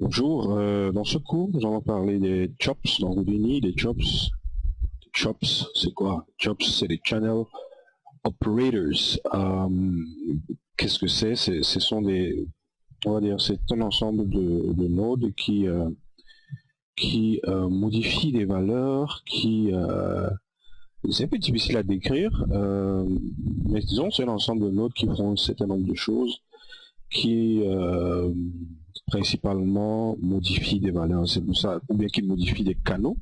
Bonjour, dans ce cours, nous allons parler des chops dans Houdini. Des chops, c'est quoi? Chops, c'est des channel operators. Qu'est-ce que c'est? Ce sont des, on va dire, c'est un ensemble de nodes qui modifient des valeurs, c'est un peu difficile à décrire, mais disons c'est un ensemble de nodes qui font un certain nombre de choses, qui principalement modifient des valeurs. C'est pour ça, ou bien qui modifient des canaux,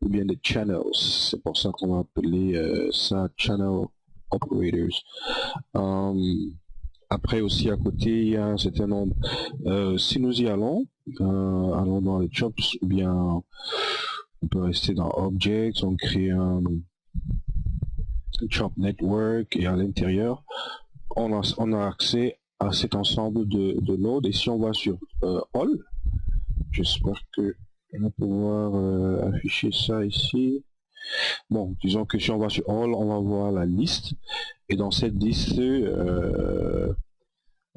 ou bien des channels. C'est pour ça qu'on va appeler ça channel operators. Après aussi à côté, il y a un certain nombre. Si nous y allons dans les chops, ou bien on peut rester dans Objects, on crée un chop network et à l'intérieur, on a accès à cet ensemble de nodes. Et si on va sur All, j'espère que on va pouvoir afficher ça ici. Bon, disons que si on va sur All, on va voir la liste. Et dans cette liste,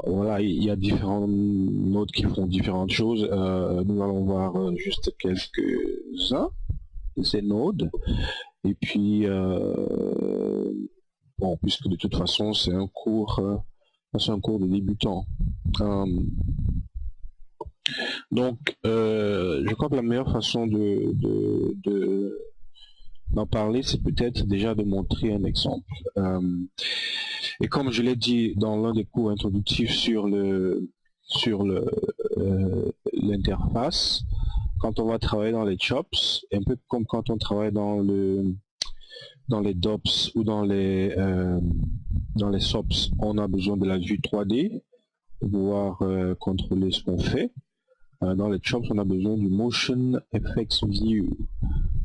voilà, il y a différents nodes qui font différentes choses. Nous allons voir juste quelques-uns de ces nodes. Et puis, bon, puisque de toute façon, c'est un cours de débutant. Donc, je crois que la meilleure façon d'en parler, c'est peut-être déjà de montrer un exemple. Et comme je l'ai dit dans l'un des cours introductifs sur l'interface, quand on va travailler dans les chops, un peu comme quand on travaille dans les DOPS ou dans les SOPS, on a besoin de la vue 3D pour pouvoir contrôler ce qu'on fait. Dans les chops, on a besoin du Motion Effects View.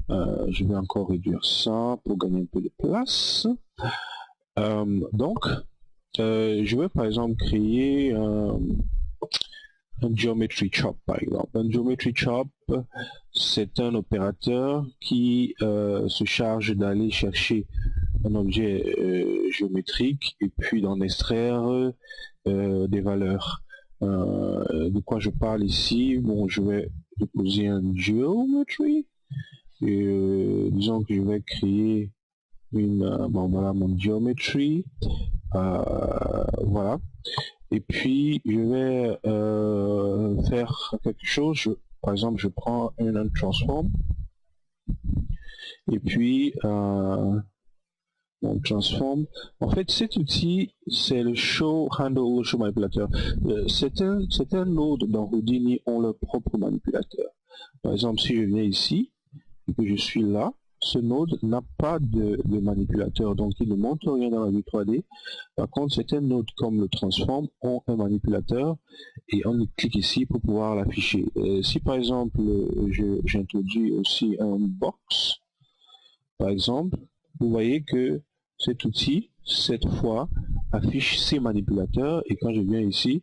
Je vais encore réduire ça pour gagner un peu de place. Donc, je vais par exemple créer un Geometry Chop, par exemple. Un Geometry Chop, c'est un opérateur qui se charge d'aller chercher un objet géométrique et puis d'en extraire des valeurs. De quoi je parle ici? Bon, je vais déposer un Geometry et disons que je vais créer bon, voilà mon Geometry. Voilà. Et puis je vais faire quelque chose. Par exemple, je prends un transform et puis on transform. En fait, cet outil, c'est le show handle ou le show manipulateur. Certains nodes dans Houdini ont leur propre manipulateur. Par exemple, si je viens ici et que je suis là, ce node n'a pas de manipulateur, donc il ne montre rien dans la vue 3D. Par contre, certains nodes comme le transform ont un manipulateur et on clique ici pour pouvoir l'afficher. Si par exemple j'introduis aussi un box, par exemple, vous voyez que cet outil, cette fois, affiche ses manipulateurs et quand je viens ici,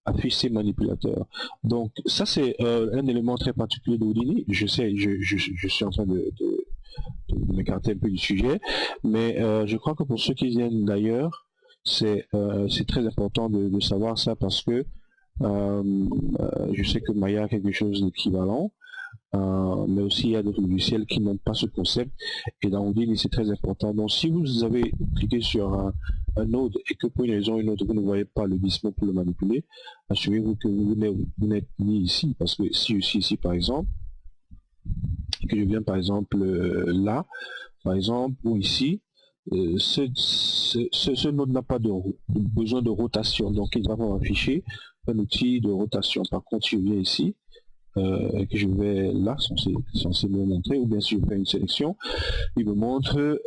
affiche ses manipulateurs. Donc ça c'est un élément très particulier de Houdini. Je sais, je suis en train de m'écarter un peu du sujet, mais je crois que pour ceux qui viennent d'ailleurs, c'est très important de savoir ça parce que je sais que Maya a quelque chose d'équivalent, mais aussi il y a d'autres logiciels qui n'ont pas ce concept, et dans Houdini c'est très important. Donc si vous avez cliqué sur un node et que pour une raison ou une autre vous ne voyez pas le glissement pour le manipuler, assurez-vous que vous n'êtes ni ici, parce que si je suis ici par exemple, et que je viens par exemple là, par exemple, ou ici, ce node n'a pas besoin de rotation, donc il va afficher un outil de rotation. Par contre, si je viens ici, et que je vais là, censé me montrer, ou bien si je fais une sélection, il me montre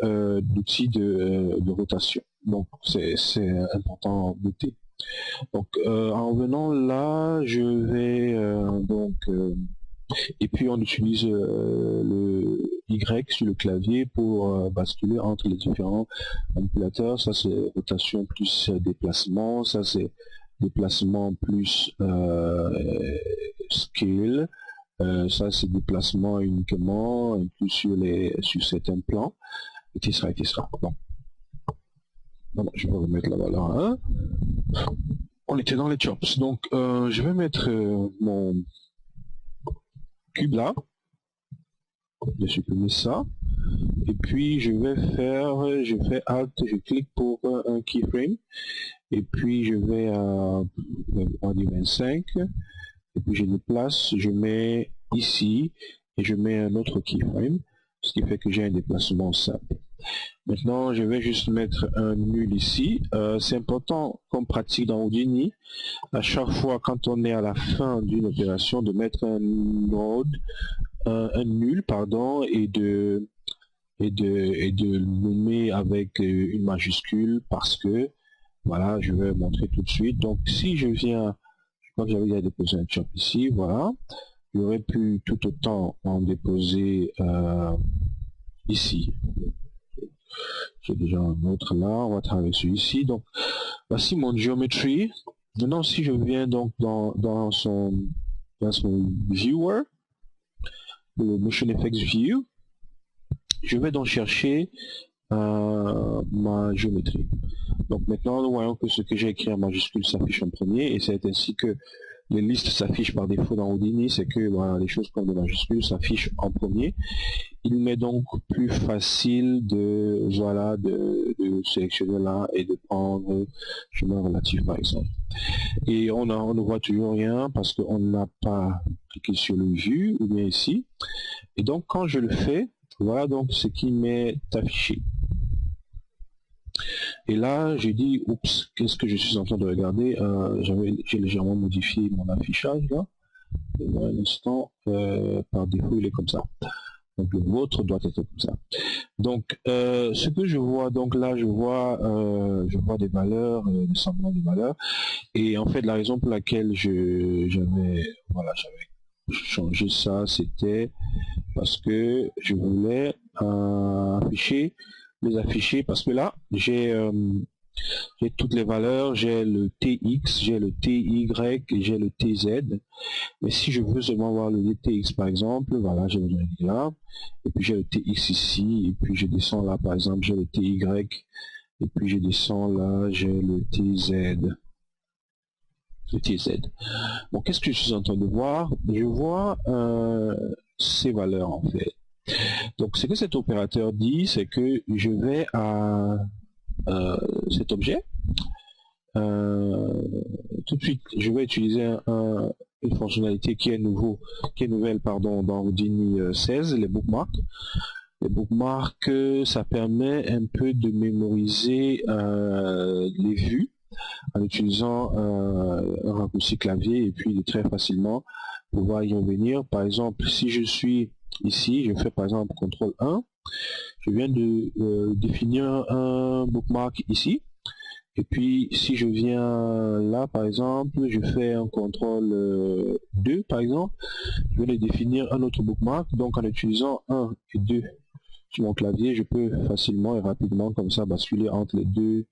l'outil de rotation. Donc c'est important à noter. Donc en revenant là, je vais et puis on utilise le Y sur le clavier pour basculer entre les différents manipulateurs. Ça c'est rotation plus déplacement, ça c'est déplacement plus scale, ça c'est déplacement uniquement inclus sur certains plans, etc. Bon. Voilà, je vais remettre la valeur à 1. On était dans les chops, donc je vais mettre mon cube là, je supprime ça, et puis je fais Alt, je clique pour un keyframe, et puis je vais à 25, et puis je déplace, je mets ici, et je mets un autre keyframe, ce qui fait que j'ai un déplacement simple. Maintenant, je vais juste mettre un nul ici. C'est important comme pratique dans Houdini, à chaque fois quand on est à la fin d'une opération, de mettre un node, un nul, pardon, et de le nommer avec une majuscule, parce que, voilà, je vais montrer tout de suite. Donc, si je viens, je crois que j'avais déjà déposé un chop ici, voilà, j'aurais pu tout autant en déposer ici. J'ai déjà un autre là, on va travailler celui-ci. Donc, voici mon geometry. Maintenant, si je viens donc dans son viewer, le Motion Effects View, je vais donc chercher ma géométrie. Donc maintenant, nous voyons que ce que j'ai écrit en majuscule s'affiche en premier, et c'est ainsi que les listes s'affichent par défaut dans Houdini, c'est que voilà, les choses comme des majuscules s'affichent en premier. Il m'est donc plus facile de sélectionner là et de prendre chemin relatif par exemple. Et on ne voit toujours rien parce qu'on n'a pas cliqué sur le vue ou bien ici. Et donc quand je le fais, voilà donc ce qui m'est affiché. Et là, j'ai dit, oups, qu'est-ce que je suis en train de regarder? J'ai légèrement modifié mon affichage là. Un instant, par défaut, il est comme ça. Donc le vôtre doit être comme ça. Donc ce que je vois, donc là, je vois des valeurs, des semblements de valeurs. Et en fait, la raison pour laquelle j'avais changé ça, c'était parce que je voulais les afficher, parce que là j'ai toutes les valeurs, j'ai le TX, j'ai le TY, j'ai le TZ, mais si je veux seulement voir le TX par exemple, voilà, j'ai le là, et puis j'ai le TX ici, et puis je descends là par exemple, j'ai le TY, et puis je descends là, j'ai le TZ. Le TZ. Bon, qu'est-ce que je suis en train de voir? Je vois ces valeurs en fait. Donc ce que cet opérateur dit, c'est que je vais à cet objet. Tout de suite, je vais utiliser une fonctionnalité qui est nouvelle pardon, dans Houdini 16, les bookmarks. Les bookmarks, ça permet un peu de mémoriser les vues en utilisant un raccourci clavier et puis de très facilement pouvoir y revenir. Par exemple, si je suis ici, je fais par exemple CTRL 1, je viens de définir un bookmark ici, et puis si je viens là par exemple, je fais un CTRL 2 par exemple, je viens de définir un autre bookmark. Donc en utilisant 1 et 2 sur mon clavier, je peux facilement et rapidement comme ça basculer entre les deux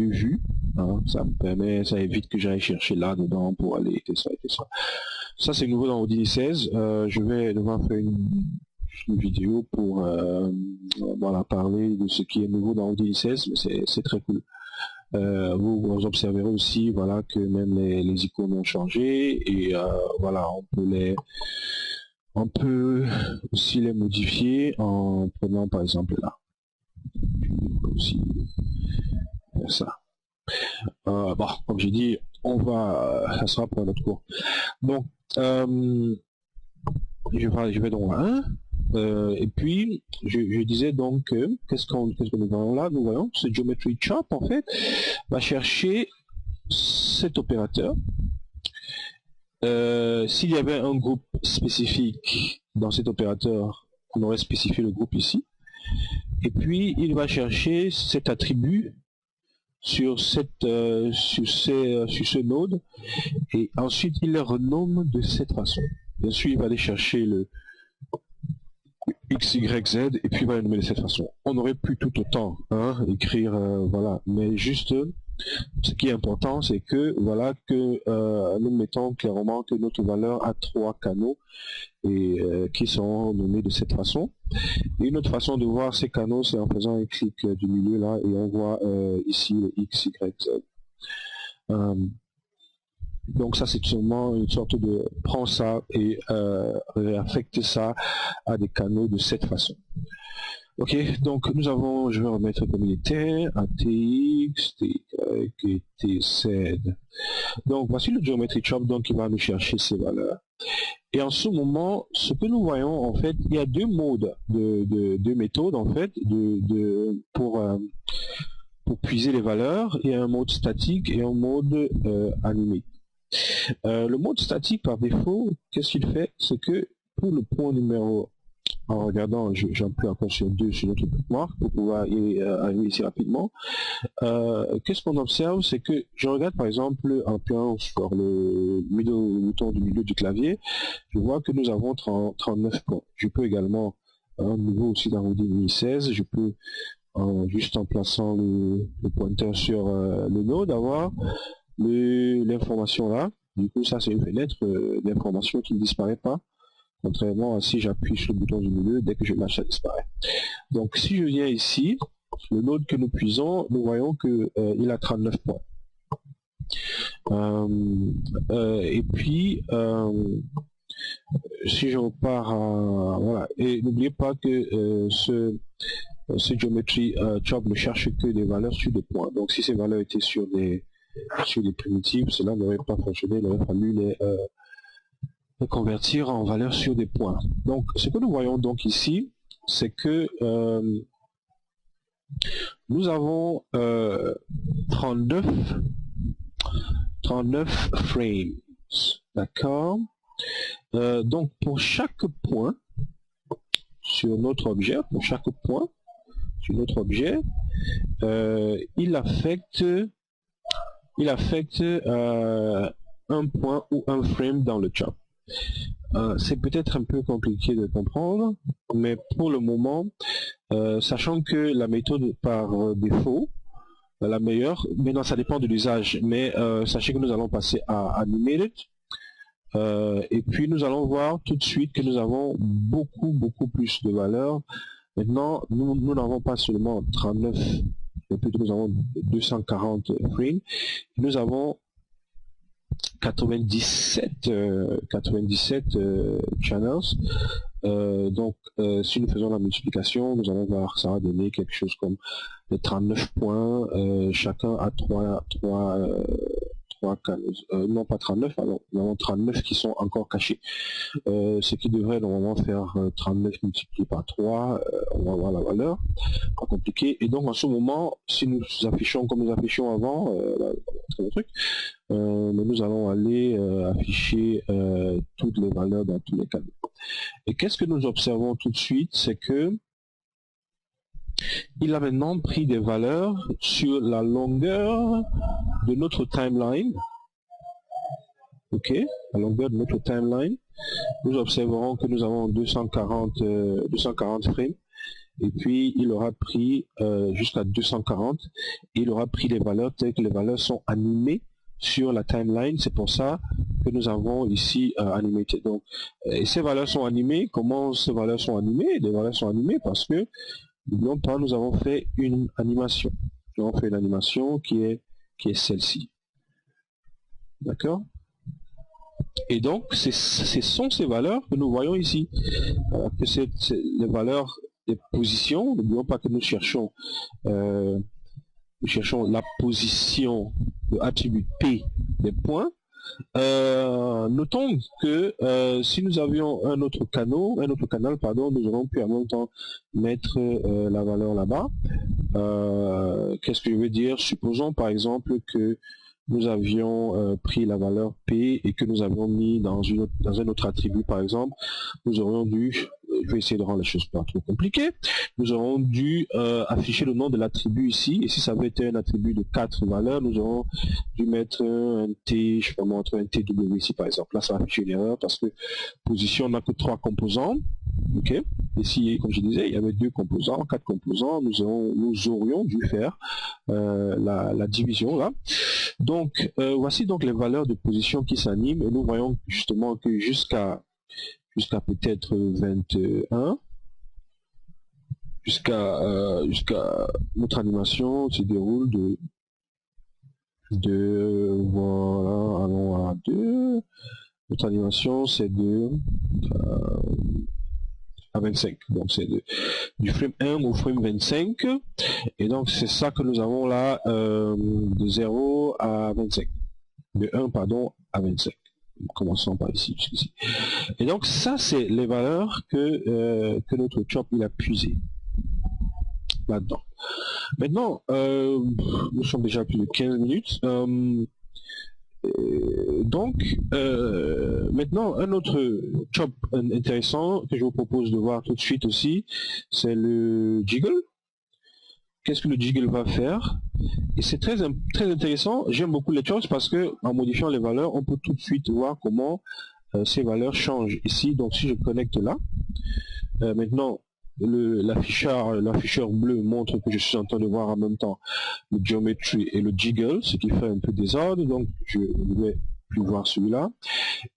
vues, hein. Ça me permet, ça évite que j'aille chercher là dedans pour aller et ça. Ça c'est nouveau dans Houdini 16. Je vais devoir faire une vidéo pour voilà, parler de ce qui est nouveau dans Houdini 16, mais c'est très cool. Vous observerez aussi voilà que même les icônes ont changé, et voilà, on peut aussi les modifier en prenant par exemple là. On peut aussi faire ça. Bon, comme j'ai dit, ça sera pour notre cours. Donc, je vais donc à 1, et puis je disais donc qu'est-ce que nous voyons là? Nous voyons ce geometry chop en fait va chercher cet opérateur. S'il y avait un groupe spécifique dans cet opérateur, on aurait spécifié le groupe ici. Et puis il va chercher cet attribut sur ce node, et ensuite il le renomme de cette façon. Bien sûr, il va aller chercher le X, Y, Z, et puis il va le nommer de cette façon. On aurait pu tout autant écrire, voilà, mais juste ce qui est important, c'est que voilà que nous mettons clairement que notre valeur a 3 canaux et qui sont nommés de cette façon. Et une autre façon de voir ces canaux, c'est en faisant un clic du milieu là, et on voit ici le X, Y, Z. Donc ça c'est seulement une sorte de prends ça et réaffecte ça à des canaux de cette façon. Ok, donc nous avons, je vais remettre comme il était, ATX, TY, TZ. Donc voici le geometry chop, donc il va nous chercher ces valeurs. Et en ce moment, ce que nous voyons en fait, il y a deux modes, deux méthodes en fait, pour puiser les valeurs. Il y a un mode statique et un mode animé. Le mode statique par défaut, qu'est-ce qu'il fait? C'est que pour le point numéro, en regardant, j'appuie encore sur 2 sur notre bookmark pour pouvoir arriver ici rapidement. Qu'est-ce qu'on observe? C'est que je regarde par exemple en appuyant sur le bouton du milieu du clavier, je vois que nous avons 39 points. Je peux également, à nouveau aussi d'arrondir 16, je peux juste en plaçant le pointeur sur le node avoir l'information là. Du coup ça c'est une fenêtre d'information qui ne disparaît pas, contrairement à si j'appuie sur le bouton du milieu, dès que je lâche ça disparaît. Donc si je viens ici, le node que nous puisons, nous voyons que il a 39 points. Et puis si je repars à, voilà, et n'oubliez pas que ce geometry chop ne cherche que des valeurs sur des points. Donc si ces valeurs étaient sur des primitives, cela n'aurait pas fonctionné, il aurait fallu les convertir en valeurs sur des points. Donc ce que nous voyons donc ici, c'est que nous avons 39 frames, d'accord. Donc pour chaque point sur notre objet, il affecte un point ou un frame dans le chop. C'est peut-être un peu compliqué de comprendre, mais pour le moment, sachant que la méthode par défaut, la meilleure, maintenant ça dépend de l'usage, mais sachez que nous allons passer à Animated, et puis nous allons voir tout de suite que nous avons beaucoup plus de valeurs. Maintenant, nous n'avons pas seulement 39, mais plutôt nous avons 240 frames, nous avons 97 channels. Donc si nous faisons la multiplication, nous allons voir, ça va donner quelque chose comme les 39 points, chacun a 3 canaux, non pas 39, pardon, nous avons 39 qui sont encore cachés, ce qui devrait normalement faire 39 multiplié par 3, on va voir la valeur, pas compliqué. Et donc en ce moment, si nous affichons comme nous affichions avant, mais nous allons aller afficher toutes les valeurs dans tous les canaux. Et qu'est-ce que nous observons tout de suite, c'est que il a maintenant pris des valeurs sur la longueur de notre timeline. Ok, la longueur de notre timeline. Nous observerons que nous avons 240 frames. Et puis il aura pris jusqu'à 240. Et il aura pris les valeurs telles que les valeurs sont animées sur la timeline. C'est pour ça que nous avons ici animated. Donc, et ces valeurs sont animées. Comment ces valeurs sont animées? Les valeurs sont animées parce que, n'oublions pas, nous avons fait une animation. Nous avons fait une animation qui est celle-ci. D'accord? Et donc, ce sont ces valeurs que nous voyons ici. Que c'est les valeurs des positions. N'oublions pas que nous cherchons la position de attribut P des points. Notons que si nous avions un autre canal, pardon, nous aurions pu en même temps mettre la valeur là-bas. Qu'est-ce que je veux dire? Supposons par exemple que nous avions pris la valeur P et que nous avions mis dans un autre attribut, par exemple, nous aurions dû, je vais essayer de rendre les choses pas trop compliquées, nous aurons dû afficher le nom de l'attribut ici, et si ça avait été un attribut de 4 valeurs, nous aurons dû mettre un T, je sais pas moi, entre un TW ici par exemple. Là ça va afficher une erreur parce que position n'a que 3 composants. Ok. Ici, comme je disais, il y avait 2 composants, 4 composants, nous aurions dû faire la division là. Donc voici donc les valeurs de position qui s'animent, et nous voyons justement que jusqu'à peut-être 21, jusqu'à notre animation se déroule de, 2, voilà, allons à 2. Notre animation, c'est de à 25. Donc, c'est du frame 1 au frame 25. Et donc, c'est ça que nous avons là, de 0 à 25. De 1, pardon, à 25. Commençons par ici, jusqu'ici. Et donc, ça, c'est les valeurs que notre chop, il a puisé là-dedans. Maintenant, nous sommes déjà à plus de 15 minutes. Maintenant, un autre chop intéressant que je vous propose de voir tout de suite aussi, c'est le jiggle. Qu'est-ce que le jiggle va faire? Et c'est très intéressant. J'aime beaucoup les chops parce que en modifiant les valeurs, on peut tout de suite voir comment ces valeurs changent ici. Donc si je connecte là, maintenant l'afficheur bleu montre que je suis en train de voir en même temps le geometry et le jiggle, ce qui fait un peu désordre. Donc je ne vais plus voir celui-là.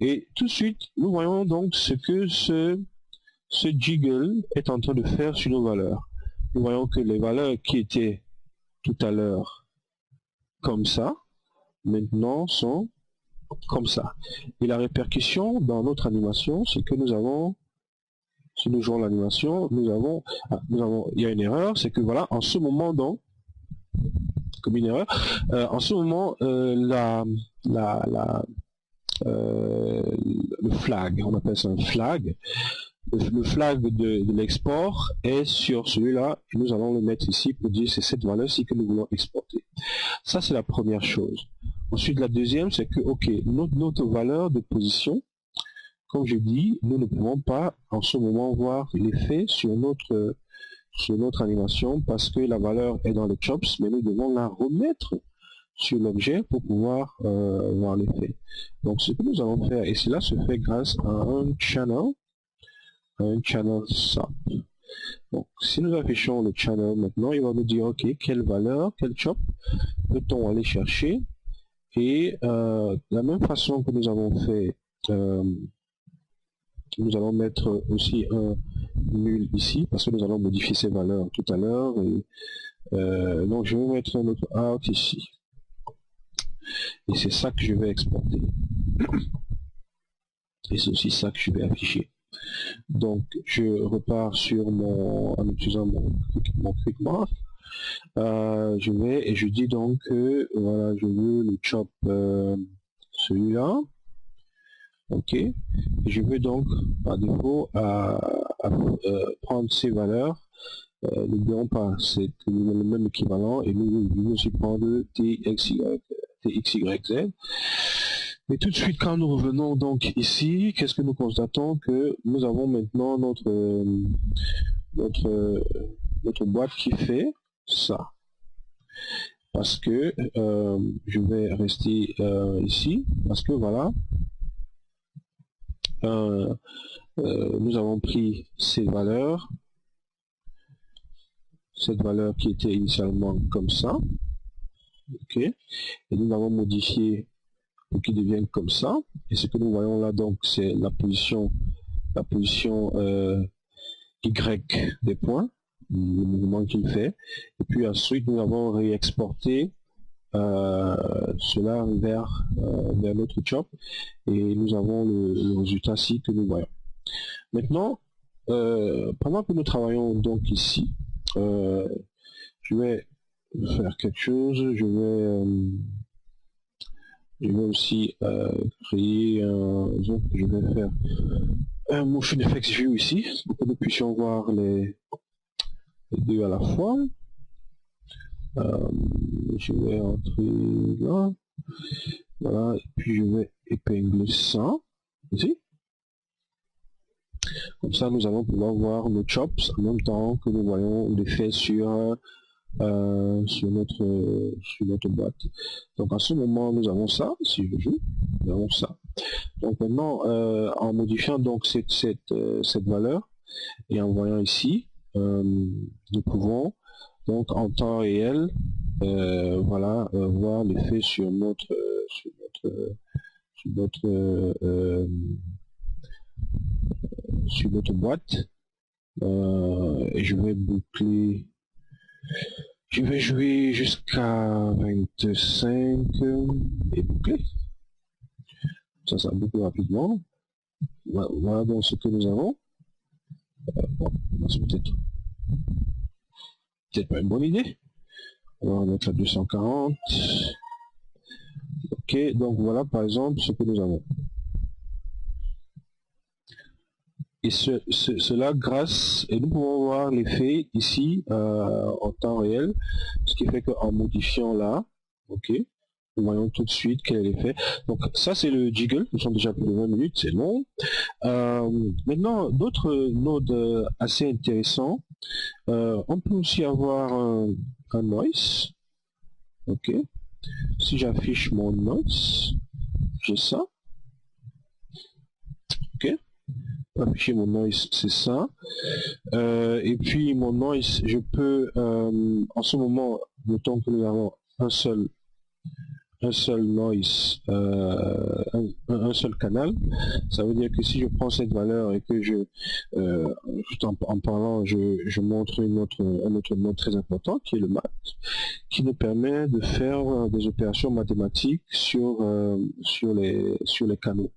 Et tout de suite, nous voyons donc ce que ce jiggle est en train de faire sur nos valeurs. Nous voyons que les valeurs qui étaient tout à l'heure comme ça, maintenant sont comme ça. Et la répercussion dans notre animation, c'est que nous avons, si nous jouons l'animation, il y a une erreur, c'est que voilà, en ce moment donc, comme une erreur, en ce moment, le flag, on appelle ça un flag, le flag de l'export est sur celui-là, et nous allons le mettre ici pour dire c'est cette valeur-ci que nous voulons exporter. Ça, c'est la première chose. Ensuite, la deuxième, c'est que, ok, notre valeur de position, comme je dis, nous ne pouvons pas en ce moment voir l'effet sur notre animation parce que la valeur est dans les chops, mais nous devons la remettre sur l'objet pour pouvoir voir l'effet. Donc, ce que nous allons faire, et cela se fait grâce à un channel SAP. Donc, si nous affichons le channel maintenant, il va nous dire, ok, quelle valeur, quel chop peut-on aller chercher? Et de la même façon que nous avons fait, nous allons mettre aussi un nul ici, parce que nous allons modifier ces valeurs tout à l'heure. Donc, je vais mettre un autre out ici. Et c'est ça que je vais exporter. Et c'est aussi ça que je vais afficher. Donc, je repars sur en utilisant mon quick mark. Je vais et je dis donc que voilà, je veux le chop celui-là. Ok. Et je veux donc par défaut prendre ces valeurs. N'oublions pas, c'est le même équivalent et nous devons aussi prendre TXY, TXYZ. Et tout de suite, quand nous revenons donc ici, qu'est-ce que nous constatons? Que nous avons maintenant notre boîte qui fait ça. Parce que je vais rester ici, parce que voilà, nous avons pris ces valeurs, cette valeur qui était initialement comme ça, ok, et nous l'avons modifié pour qu'il devienne comme ça, et ce que nous voyons là donc c'est la position Y des points, le mouvement qu'il fait, et puis ensuite nous avons réexporté cela vers notre chop, et nous avons le résultat ci que nous voyons. Maintenant, pendant que nous travaillons donc ici, je vais faire quelque chose, je vais aussi créer je vais faire un motion effects view ici pour que nous puissions voir les deux à la fois. Je vais entrer là, voilà, et puis je vais épingler ça ici. Comme ça, nous allons pouvoir voir nos chops en même temps que nous voyons l'effet sur notre boîte. Donc à ce moment, nous avons ça. Si je joue, nous avons ça. Donc maintenant, en modifiant donc cette valeur et en voyant ici, nous pouvons donc en temps réel, voilà, voir l'effet sur notre boîte. Et je vais boucler Je vais jouer jusqu'à 25 et boucler. Ça sera beaucoup rapidement. Voilà donc ce que nous avons. Bon, c'est peut-être pas une bonne idée. On va mettre à 240. Ok, donc voilà par exemple ce que nous avons. Et cela grâce, et nous pouvons voir l'effet ici en temps réel, ce qui fait qu'en modifiant là, ok, nous voyons tout de suite quel est l'effet. Donc ça c'est le jiggle, nous sommes déjà plus de 20 minutes, c'est long. Maintenant, d'autres nodes assez intéressants, on peut aussi avoir un noise, ok. Si j'affiche mon noise, j'ai ça, ok. Afficher mon noise, c'est ça. Et puis mon noise, je peux, en ce moment, mettons que nous avons un seul noise, un seul canal, ça veut dire que si je prends cette valeur et que juste en parlant, je montre un autre mode très important qui est le math, qui nous permet de faire des opérations mathématiques sur les canaux.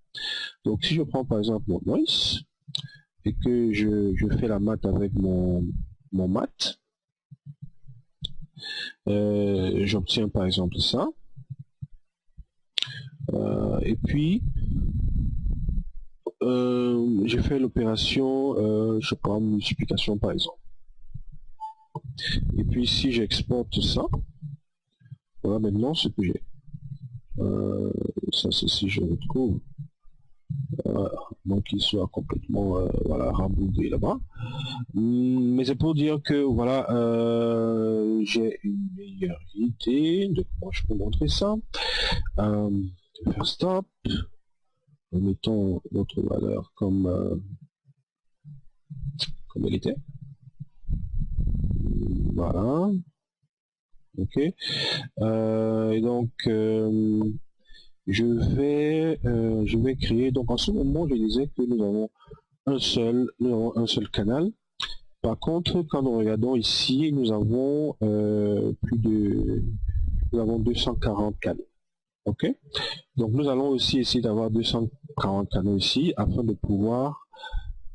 Donc si je prends par exemple mon noise et que je fais la math avec mon math, j'obtiens par exemple ça. Et puis j'ai fait l'opération, je prends multiplication par exemple. Et puis si j'exporte ça, voilà maintenant ce que j'ai. Ça c'est si je retrouve. Donc il soit complètement voilà, ramboudé là-bas. Mais c'est pour dire que voilà, j'ai une meilleure idée de comment je peux montrer ça. Faire stop, mettons notre valeur comme elle était. Voilà. Ok. Et donc je vais créer, donc en ce moment je disais que nous avons un seul canal. Par contre, quand nous regardons ici, nous avons 240 canaux. Ok, donc nous allons aussi essayer d'avoir 240 canaux ici afin de pouvoir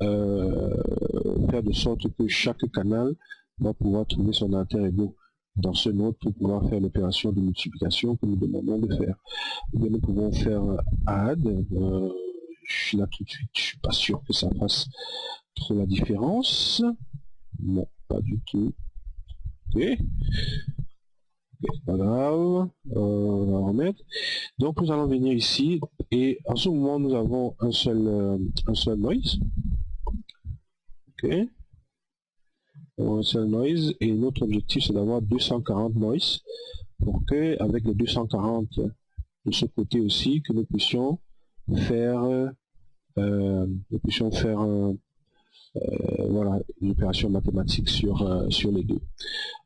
faire de sorte que chaque canal va pouvoir trouver son alter ego dans ce node pour pouvoir faire l'opération de multiplication que nous demandons de faire. Et bien, nous pouvons faire add. Je suis là tout de suite, je suis pas sûr que ça fasse trop la différence. Non, pas du tout. Ok, pas grave, on va remettre. Donc nous allons venir ici et en ce moment nous avons un seul noise. Ok, un seul noise et notre objectif c'est d'avoir 240 noise pour que avec les 240 de ce côté aussi que nous puissions faire voilà, une opération mathématique sur les deux.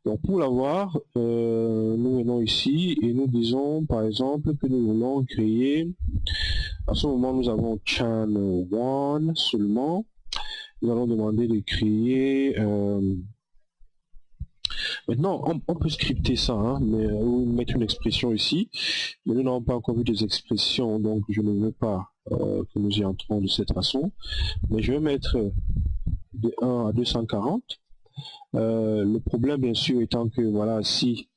Donc pour l'avoir, nous venons ici et nous disons par exemple que nous voulons créer, à ce moment nous avons channel 1 seulement, nous allons demander de créer, maintenant on peut scripter ça, hein, mais ou mettre une expression ici, mais nous n'avons pas encore vu des expressions, donc je ne veux pas que nous y entrons de cette façon, mais je vais mettre de 1 à 240. Le problème bien sûr étant que voilà, si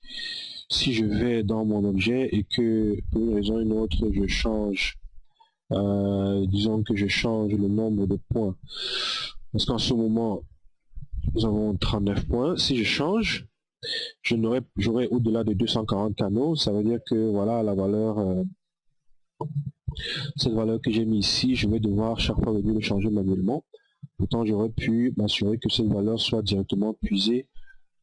je vais dans mon objet et que pour une raison ou une autre je change, disons que je change le nombre de points, parce qu'en ce moment nous avons 39 points, si je change, j'aurai au-delà de 240 canaux, ça veut dire que voilà la valeur, cette valeur que j'ai mis ici, je vais devoir chaque fois venir le changer manuellement. Pourtant, j'aurais pu m'assurer que cette valeur soit directement puisée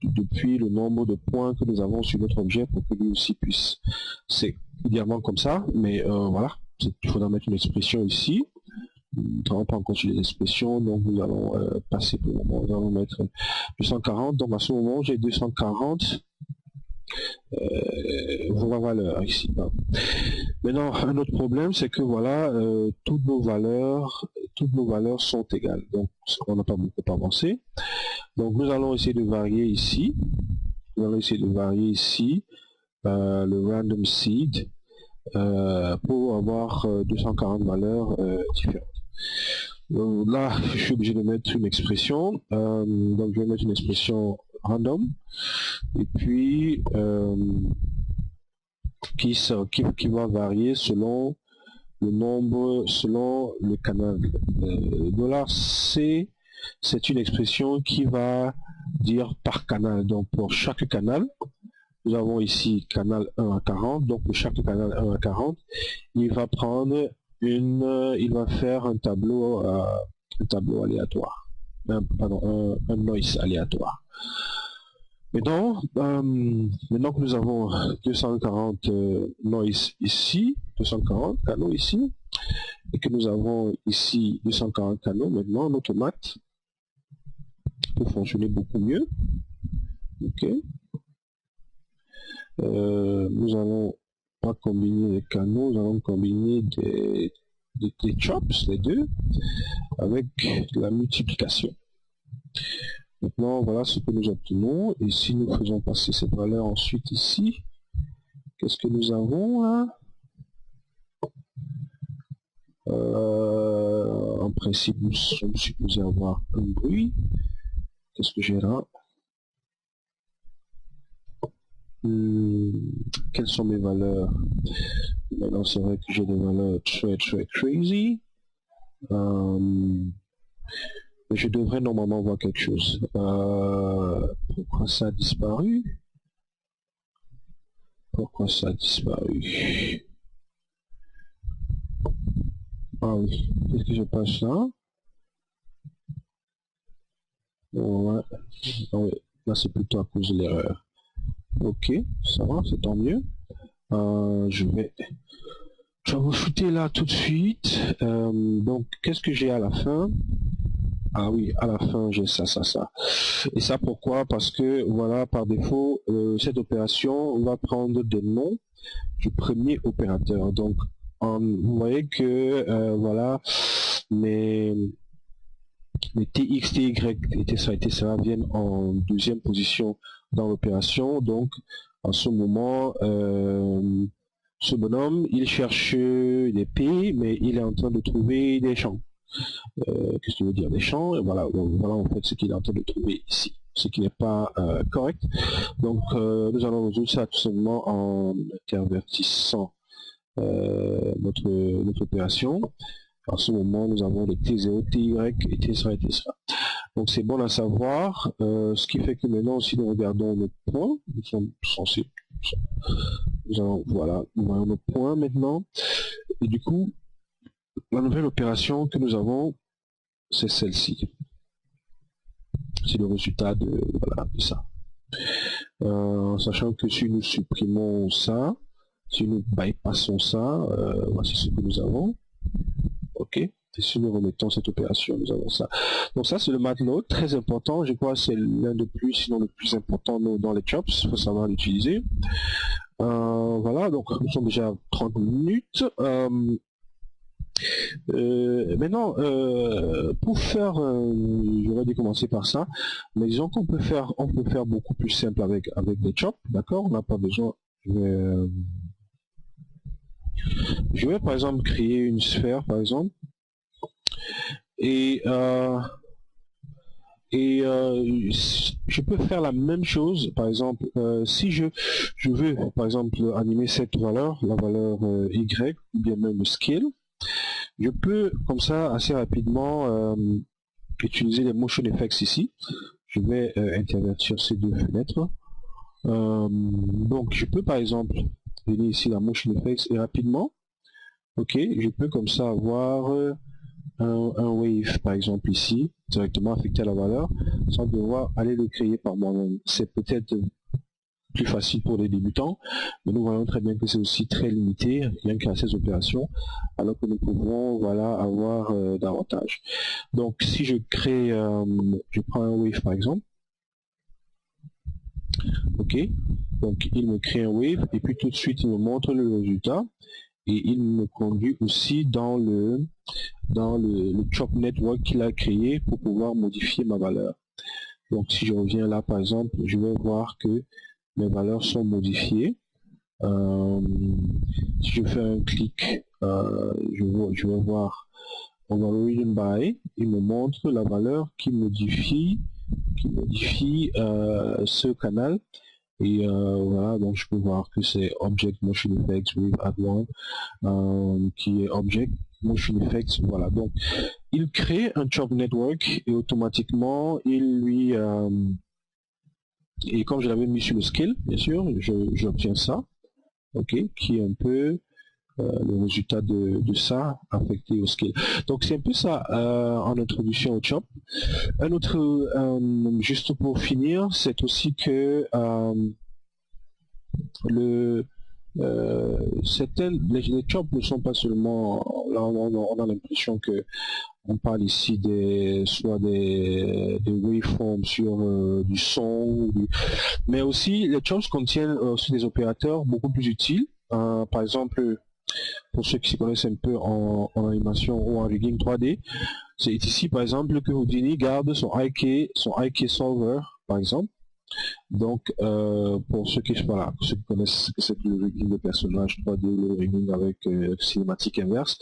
depuis le nombre de points que nous avons sur notre objet pour que lui aussi puisse. C'est idéalement comme ça, mais voilà, il faudra mettre une expression ici. Nous ne travaillons pas encore sur les expressions, donc nous allons passer pour le moment. Nous allons mettre 240, donc à ce moment j'ai 240 valeurs ici. Maintenant, un autre problème, c'est que voilà, toutes nos valeurs sont égales. Donc, on n'a pas beaucoup avancé. Donc, nous allons essayer de varier ici. nous allons essayer de varier ici le random seed pour avoir 240 valeurs différentes. Donc là, je suis obligé de mettre une expression. Donc je vais mettre une expression random et puis qui va varier selon le nombre, selon le canal. $C, c'est une expression qui va dire par canal. Donc pour chaque canal, nous avons ici canal 1 à 40. Donc pour chaque canal 1 à 40, il va prendre il va faire un tableau aléatoire. Pardon, un noise aléatoire. Maintenant, maintenant que nous avons 240 noise ici, 240 canaux ici, et que nous avons ici 240 canaux, maintenant notre math peut fonctionner beaucoup mieux. Ok. Nous allons pas combiner les canaux, nous allons combiner des chops, les deux, avec la multiplication. Maintenant, voilà ce que nous obtenons. Et si nous faisons passer cette valeur ensuite ici, qu'est-ce que nous avons là? En principe, nous sommes supposés avoir un bruit. Qu'est-ce que j'ai là? Quelles sont mes valeurs? Maintenant, c'est vrai que j'ai des valeurs très crazy. Mais je devrais normalement voir quelque chose. Pourquoi ça a disparu? Pourquoi ça a disparu? Ah oui, qu'est-ce que je passe là? Ouais. Ah oui. Là c'est plutôt à cause de l'erreur. Ok, ça va, c'est tant mieux. Je vais troubleshooter là tout de suite. Donc qu'est-ce que j'ai à la fin? Ah oui, à la fin j'ai ça. Et ça pourquoi? Parce que voilà, par défaut, cette opération va prendre des noms du premier opérateur. Donc vous voyez que voilà, mes TX, TY et TCA viennent en deuxième position dans l'opération. Donc en ce moment, ce bonhomme, il cherche des P, mais il est en train de trouver des champs. Qu'est-ce que veut dire des champs? Et voilà, donc, voilà en fait ce qu'il est en train de trouver ici, ce qui n'est pas correct. Donc nous allons résoudre ça tout simplement en intervertissant notre opération. En ce moment, nous avons les T0, TY et T1 et T1. Donc c'est bon à savoir, ce qui fait que maintenant, si nous regardons nos points, nous sommes censés, voilà, nous voyons nos points maintenant, et du coup, la nouvelle opération que nous avons, c'est celle-ci. C'est le résultat de ça. Sachant que si nous supprimons ça, si nous bypassons ça, voici ce que nous avons. Ok. Et si nous remettons cette opération, nous avons ça. Donc ça, c'est le matload, très important. Je crois que c'est l'un de plus, sinon le plus important dans les chops. Il faut savoir l'utiliser. Voilà, donc nous sommes déjà à 30 minutes. Maintenant, pour faire, j'aurais dû commencer par ça, mais disons qu'on peut faire beaucoup plus simple avec des chops, d'accord? On n'a pas besoin. Je vais par exemple créer une sphère, par exemple, et je peux faire la même chose, par exemple, si je veux, par exemple, animer cette valeur, la valeur Y, ou bien même le scale. Je peux, comme ça, assez rapidement utiliser les motion effects ici. Je vais intervertir ces deux fenêtres. Donc, je peux, par exemple, venir ici la motion effects et rapidement, ok, je peux comme ça avoir un wave, par exemple, ici, directement affecté à la valeur, sans devoir aller le créer par moi-même. C'est peut-être plus facile pour les débutants, mais nous voyons très bien que c'est aussi très limité, rien qu'à ces opérations, alors que nous pouvons voilà, avoir davantage. Donc si je crée, je prends un wave par exemple, ok, donc il me crée un wave, et puis tout de suite il me montre le résultat, et il me conduit aussi dans le chop network qu'il a créé pour pouvoir modifier ma valeur. Donc si je reviens là par exemple, je vais voir que mes valeurs sont modifiées. Si je fais un clic, je vais voir overridden by, il me montre la valeur qui modifie ce canal. Et voilà, donc je peux voir que c'est Object Motion Effects with Add One, qui est Object Motion Effects. Voilà, donc il crée un chop network et automatiquement il lui et comme je l'avais mis sur le scale, bien sûr, j'obtiens ça, ok, qui est un peu le résultat de ça affecté au scale. Donc c'est un peu ça en introduction au chop. Un autre, juste pour finir, c'est aussi que les chops ne sont pas seulement, là on a l'impression que on parle ici soit des waveforms sur du son, mais aussi les chops contiennent aussi des opérateurs beaucoup plus utiles. Par exemple, pour ceux qui s'y connaissent un peu en animation ou en rigging 3D, c'est ici par exemple que Houdini garde son IK Solver par exemple. Donc pour ceux qui connaissent ce que c'est le rigging de personnage 3D, le rigging avec cinématique inverse,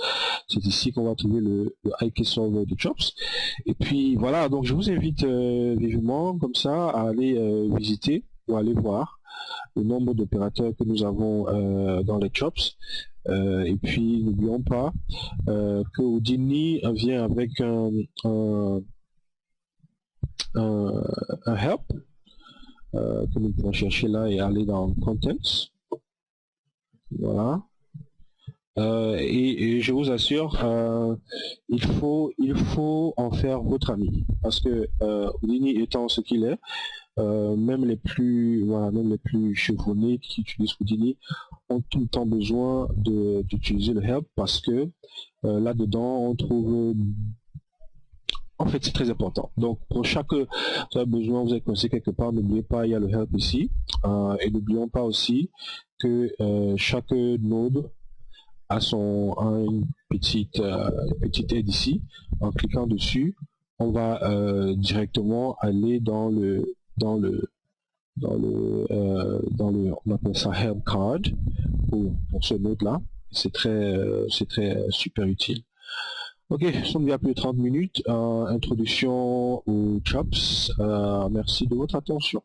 c'est ici qu'on va trouver le IK Solver de Chops. Et puis voilà, donc je vous invite vivement comme ça à aller visiter ou aller voir le nombre d'opérateurs que nous avons dans les Chops. Et puis n'oublions pas que Houdini vient avec un help que nous pouvons chercher là et aller dans Contents. Voilà. Et je vous assure, il faut en faire votre ami, parce que Houdini étant ce qu'il est, même les plus chevronnés qui utilisent Houdini ont tout le temps besoin d'utiliser le help, parce que là-dedans on trouve, en fait c'est très important. Donc pour chaque vous avez besoin, vous êtes coincé quelque part, n'oubliez pas, il y a le help ici, et n'oublions pas aussi que chaque node a une petite aide ici. En cliquant dessus, on va directement aller dans on appelle ça help card pour ce node là. C'est très super utile. Ok, nous sommes déjà plus de 30 minutes. Introduction aux chops. Merci de votre attention.